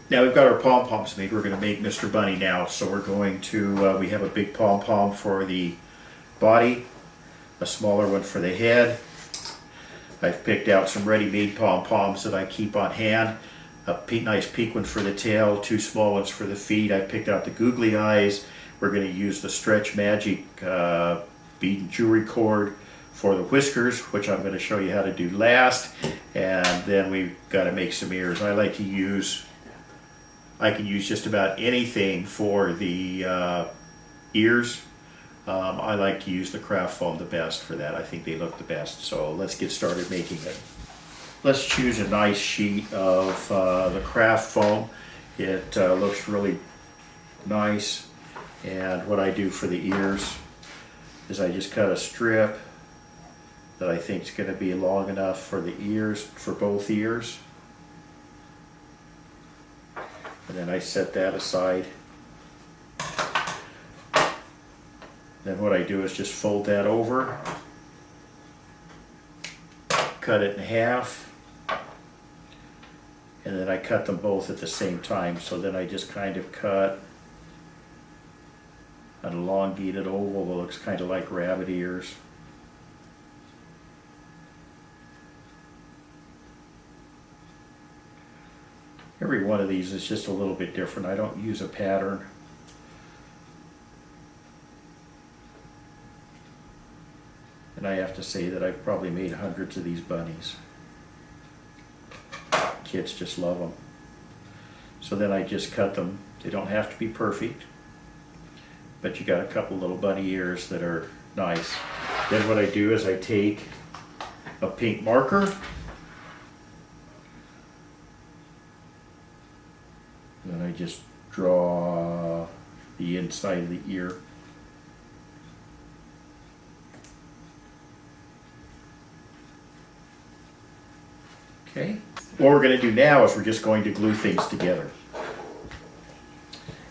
Now we've got our pom-poms made. We're going to make Mr. Bunny now. So we're going to, we have a big pom-pom for the body, a smaller one for the head. I've picked out some ready-made pom-poms that I keep on hand. A nice pink one for the tail, two small ones for the feet. I picked out the googly eyes. We're going to use the Stretch Magic bead and jewelry cord for the whiskers, which I'm going to show you how to do last. And then we've got to make some ears. I can use just about anything for the ears. I like to use the craft foam the best for that. I think they look the best. So let's get started making it. Let's choose a nice sheet of the craft foam. It looks really nice. And what I do for the ears is I just cut a strip that I think is going to be long enough for the ears, for both ears. And then I set that aside. Then what I do is just fold that over, cut it in half, and then I cut them both at the same time. So then I just kind of cut an elongated oval that looks kind of like rabbit ears. Every one of these is just a little bit different. I don't use a pattern. And I have to say that I've probably made hundreds of these bunnies. Kids just love them. So then I just cut them. They don't have to be perfect, but you got a couple little bunny ears that are nice. Then what I do is I take a pink marker, and then I just draw the inside of the ear. Okay. What we're going to do now is we're just going to glue things together.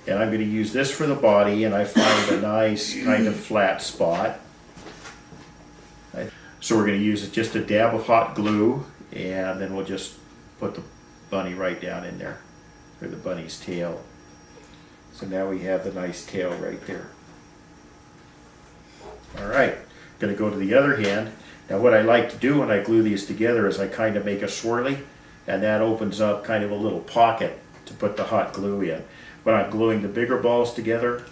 And I'm going to use this for the body, and I find a nice kind of flat spot. So we're going to use just a dab of hot glue, and then we'll just put the bunny right down in there, or the bunny's tail. So now we have the nice tail right there. All right, going to go to the other hand. Now what I like to do when I glue these together is I kind of make a swirly, and that opens up kind of a little pocket to put the hot glue in. When I'm gluing the bigger balls together,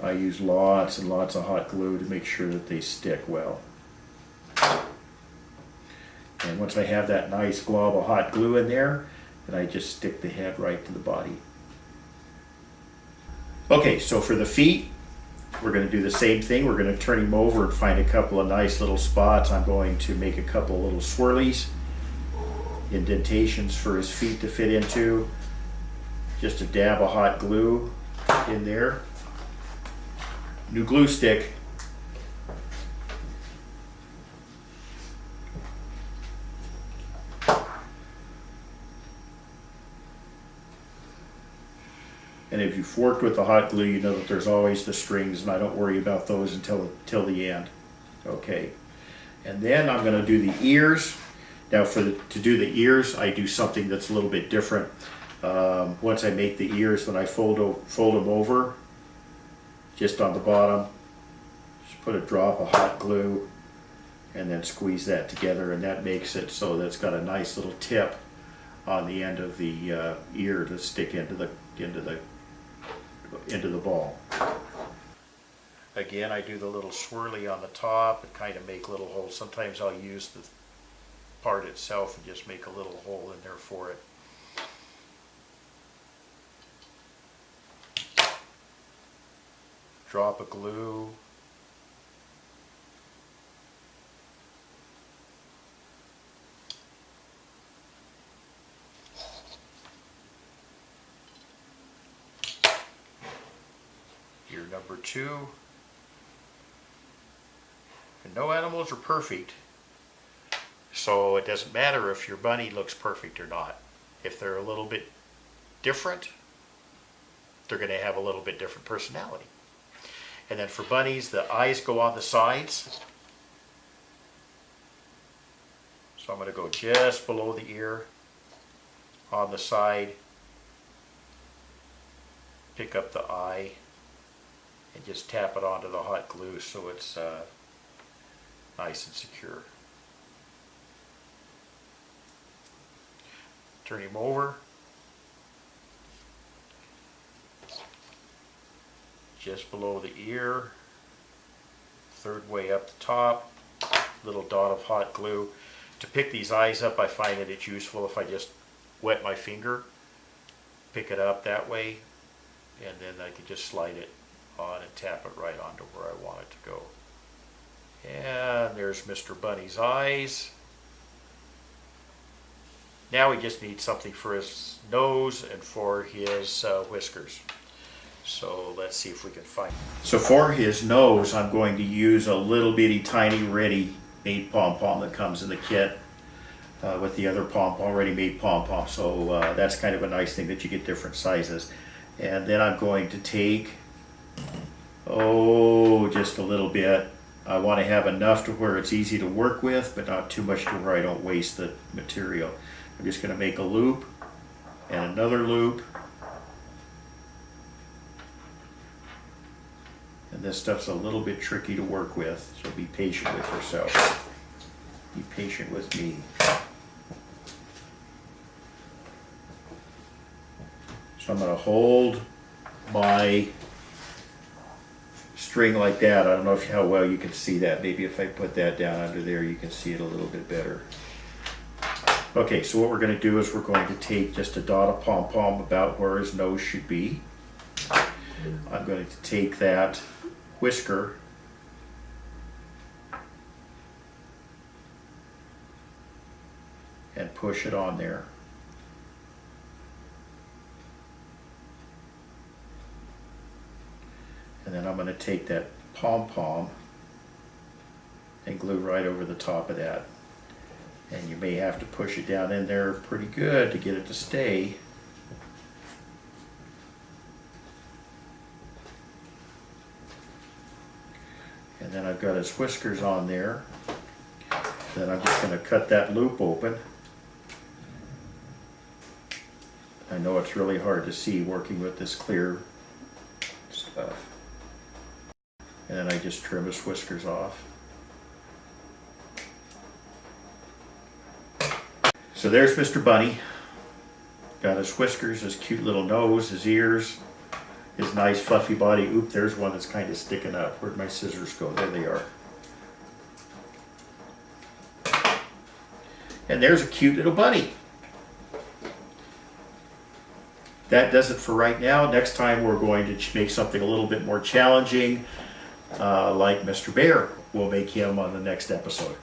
I use lots and lots of hot glue to make sure that they stick well. And once I have that nice glob of hot glue in there, then I just stick the head right to the body. Okay, so for the feet, we're going to do the same thing. We're going to turn him over and find a couple of nice little spots. I'm going to make a couple little swirlies, indentations for his feet to fit into. Just a dab of hot glue in there. New glue stick. And if you've worked with the hot glue, you know that there's always the strings, and I don't worry about those until the end. Okay. And then I'm going to do the ears. Now to do the ears, I do something that's a little bit different. Once I make the ears, then I fold them over just on the bottom. Just put a drop of hot glue and then squeeze that together, and that makes it so that it's got a nice little tip on the end of the ear to stick into the ball. Again, I do the little swirly on the top and kind of make little holes. Sometimes I'll use the part itself and just make a little hole in there for it. Drop of glue. Ear number 2. And no animals are perfect, so it doesn't matter if your bunny looks perfect or not. If they're a little bit different, they're going to have a little bit different personality. And then for bunnies, the eyes go on the sides. So I'm going to go just below the ear on the side pick up the eye and just tap it onto the hot glue so it's nice and secure. Turn him over. Just below the ear, third way up the top, little dot of hot glue. To pick these eyes up, I find that it's useful if I just wet my finger, pick it up that way, and then I can just slide it on and tap it right onto where I want it to go. And there's Mr. Bunny's eyes. Now we just need something for his nose and for his whiskers. So let's see if we can find it. So for his nose, I'm going to use a little bitty tiny ready-made pom-pom that comes in the kit with the other already made pom-pom. So that's kind of a nice thing that you get different sizes. And then I'm going to take, just a little bit. I want to have enough to where it's easy to work with, but not too much to where I don't waste the material. I'm just going to make a loop and another loop. And this stuff's a little bit tricky to work with, so be patient with yourself. Be patient with me. So I'm going to hold my string like that. I don't know how well you can see that. Maybe if I put that down under there, you can see it a little bit better. Okay, so what we're going to do is we're going to take just a dot of pom-pom about where his nose should be. I'm going to take that whisker and push it on there. And then I'm going to take that pom-pom and glue right over the top of that. And you may have to push it down in there pretty good to get it to stay. And then I've got his whiskers on there. Then I'm just going to cut that loop open. I know it's really hard to see working with this clear stuff. And then I just trim his whiskers off. So there's Mr. Bunny. Got his whiskers, his cute little nose, his ears, his nice fluffy body. Oop, there's one that's kind of sticking up. Where'd my scissors go? There they are. And there's a cute little bunny. That does it for right now. Next time we're going to make something a little bit more challenging, like Mr. Bear. We'll make him on the next episode.